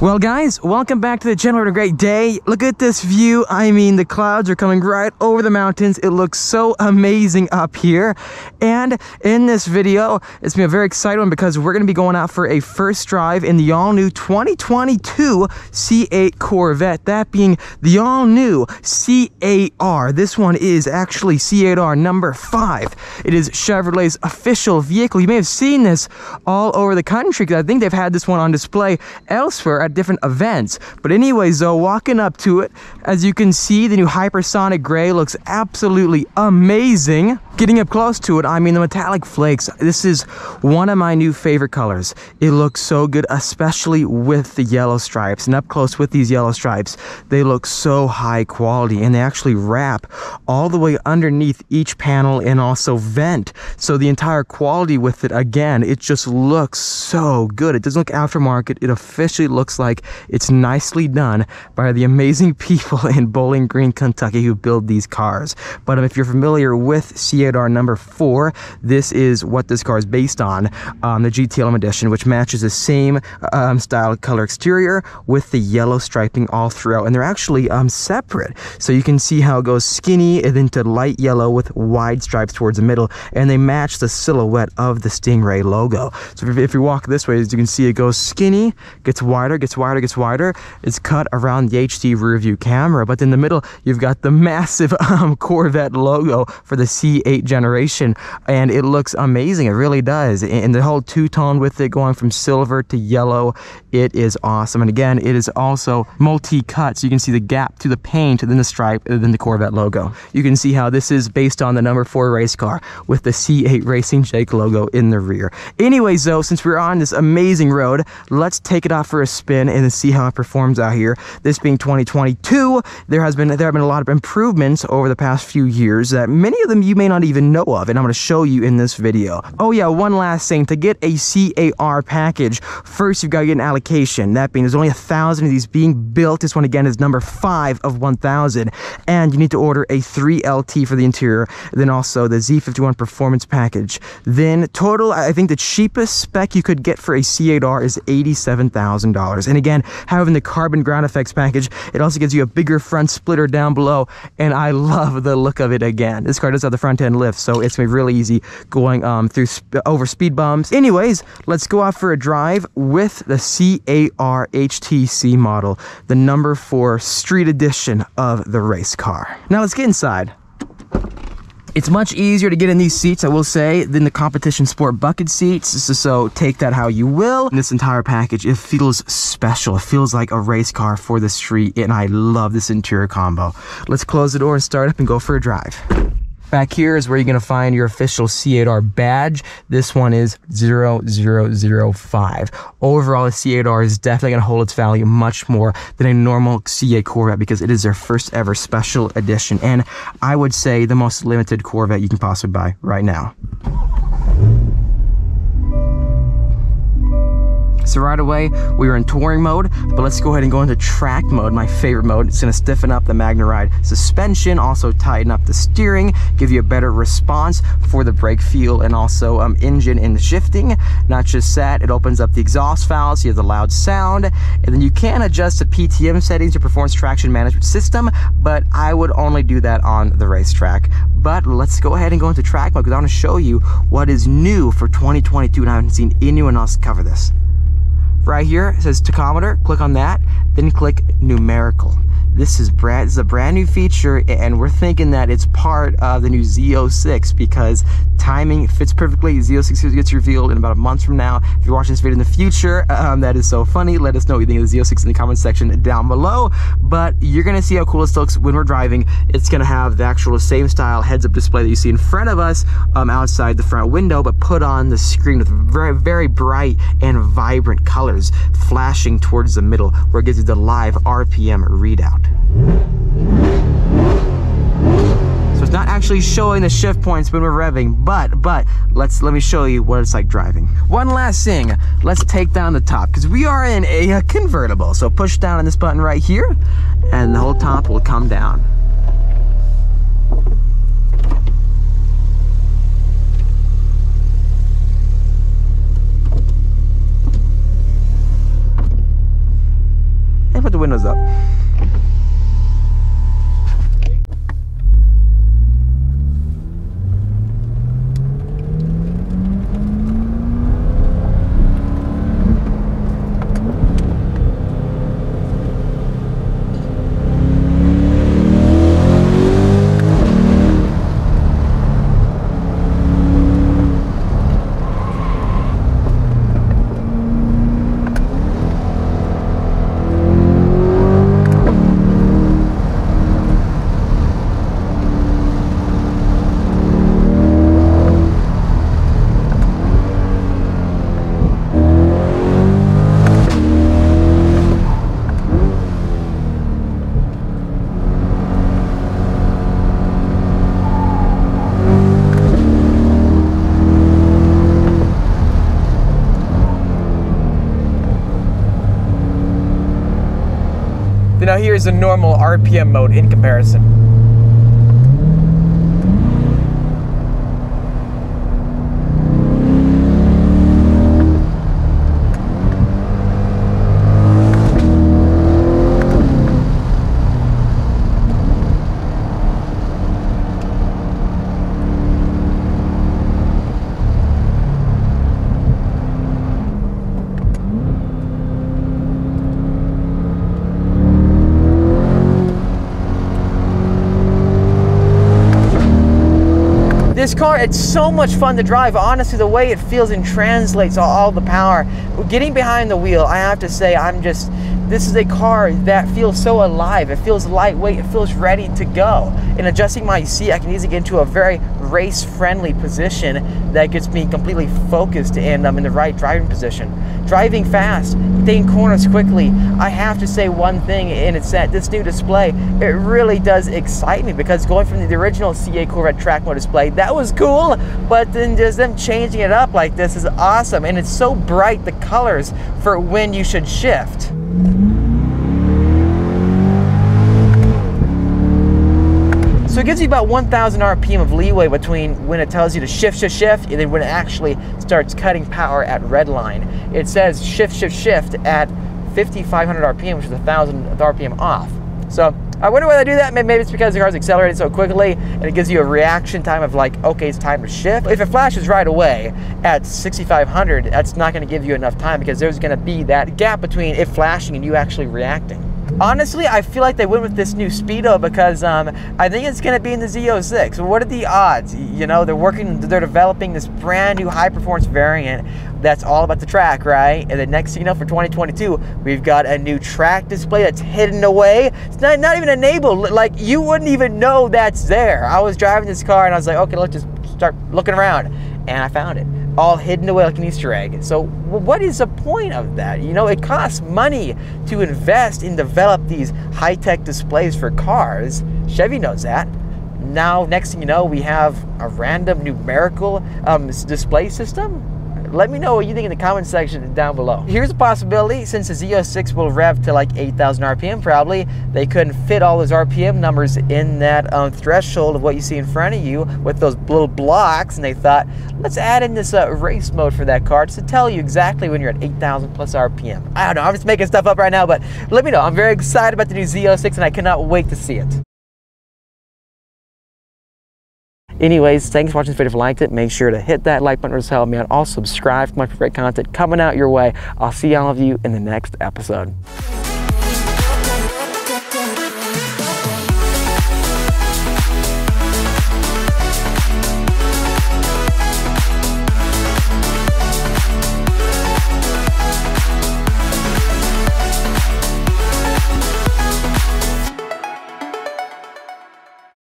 Well guys, welcome back to the channel. Having a great day. Look at this view. I mean, the clouds are coming right over the mountains. It looks so amazing up here. And in this video, it's been a very exciting one because we're going to be going out for a first drive in the all-new 2022 C8 Corvette. That being the all-new C8R. This one is actually C8R number 5. It is Chevrolet's official vehicle. You may have seen this all over the country because I think they've had this one on display elsewhere at different events. But anyways though, walking up to it, as you can see, the new hypersonic gray looks absolutely amazing. Getting up close to it, I mean, the metallic flakes, this is one of my new favorite colors. It looks so good, especially with the yellow stripes. And up close with these yellow stripes, they look so high quality, and they actually wrap all the way underneath each panel and also vent. So the entire quality with it, again, it just looks so good. It doesn't look aftermarket. It officially looks like it's nicely done by the amazing people in Bowling Green, Kentucky who build these cars. But if you're familiar with C8R number 4, this is what this car is based on, the GTLM edition, which matches the same style color exterior with the yellow striping all throughout, and they're actually separate. So you can see how it goes skinny and then to light yellow with wide stripes towards the middle, and they match the silhouette of the Stingray logo. So if you walk this way, as you can see, it goes skinny, gets wider, gets wider, gets wider. It's cut around the HD rear view camera, but in the middle you've got the massive Corvette logo for the C8 generation, and it looks amazing. It really does. And the whole two-tone with it going from silver to yellow, it is awesome. And again, it is also multi-cut, so you can see the gap to the paint and then the stripe and then the Corvette logo. You can see how this is based on the number 4 race car with the C8 Racing Jake logo in the rear. Anyways though, since we're on this amazing road, let's take it off for a spin and see how it performs out here. This being 2022, there have been a lot of improvements over the past few years that many of them you may not even know of, and I'm going to show you in this video. Oh yeah, one last thing. To get a C8R package, first you've got to get an allocation. That being, there's only 1,000 of these being built. This one again is number 5 of 1,000, and you need to order a 3LT for the interior, then also the Z51 performance package. Then total, I think the cheapest spec you could get for a C8R is $87,000. And again, having the carbon ground effects package, it also gives you a bigger front splitter down below, and I love the look of it. Again, this car does have the front end lift, so it's gonna be really easy going over speed bumps. Anyways, let's go out for a drive with the C8R HTC model, the number 4 street edition of the race car. Now let's get inside. It's much easier to get in these seats, I will say, than the competition sport bucket seats, so take that how you will. In this entire package, it feels special. It feels like a race car for the street, and I love this interior combo. Let's close the door and start up and go for a drive. Back here is where you're going to find your official C8R badge. This one is 0005. Overall, the C8R is definitely going to hold its value much more than a normal C8 Corvette because it is their first ever special edition, and I would say the most limited Corvette you can possibly buy right now. So right away, we were in touring mode, but let's go ahead and go into track mode, my favorite mode. It's gonna stiffen up the MagneRide suspension, also tighten up the steering, give you a better response for the brake feel, and also engine and shifting. Not just that, it opens up the exhaust valves, you have the loud sound, and then you can adjust the PTM settings, your performance traction management system, but I would only do that on the racetrack. But let's go ahead and go into track mode because I want to show you what is new for 2022, and I haven't seen anyone else cover this. Right here, it says tachometer. Click on that, then click numerical. This is a brand new feature, and we're thinking that it's part of the new Z06 because timing fits perfectly. Z06 gets revealed in about a month from now. If you're watching this video in the future, that is so funny. Let us know what you think of the Z06 in the comment section down below. But you're gonna see how cool this looks when we're driving. It's gonna have the actual same style heads-up display that you see in front of us outside the front window, but put on the screen with very, very bright and vibrant colors flashing towards the middle, where it gives you the live RPM readout. So it's not actually showing the shift points when we're revving, but let me show you what it's like driving. One last thing, let's take down the top because we are in a convertible. So push down on this button right here and the whole top will come down. cameras up. Now here's a normal RPM mode in comparison. This car, it's so much fun to drive. Honestly, the way it feels and translates all the power. Getting behind the wheel, I have to say, this is a car that feels so alive. It feels lightweight, it feels ready to go. In adjusting my seat, I can easily get into a very race-friendly position that gets me completely focused and I'm in the right driving position. Driving fast, taking corners quickly. I have to say one thing, and it's that this new display, it really does excite me, because going from the original C8 Corvette track mode display, that was cool, but then just them changing it up like this is awesome, and it's so bright, the colors for when you should shift. So it gives you about 1,000 RPM of leeway between when it tells you to shift, and then when it actually starts cutting power at red line. It says shift at 5,500 RPM, which is 1,000 RPM off. So I wonder why they do that. Maybe it's because the car's accelerated so quickly and it gives you a reaction time of like, okay, it's time to shift. If it flashes right away at 6,500, that's not going to give you enough time, because there's going to be that gap between it flashing and you actually reacting. Honestly, I feel like they went with this new Speedo because I think it's going to be in the Z06. What are the odds? You know, they're developing this brand new high-performance variant that's all about the track, right? And the next thing you know, for 2022, we've got a new track display that's hidden away. It's not even enabled. Like, you wouldn't even know that's there. I was driving this car and I was like, okay, let's just start looking around. And I found it, all hidden away like an Easter egg. So what is the point of that? You know, it costs money to invest and develop these high-tech displays for cars. Chevy knows that. Now, next thing you know, we have a random numerical display system. Let me know what you think in the comment section down below. Here's a possibility, since the Z06 will rev to like 8,000 RPM probably, they couldn't fit all those RPM numbers in that threshold of what you see in front of you with those little blocks, and they thought, let's add in this race mode for that car just to tell you exactly when you're at 8,000 plus RPM. I don't know, I'm just making stuff up right now, but let me know. I'm very excited about the new Z06 and I cannot wait to see it. Anyways, thanks for watching this video. If you liked it, make sure to hit that like button to help me out. Also, subscribe for my great content coming out your way. I'll see all of you in the next episode.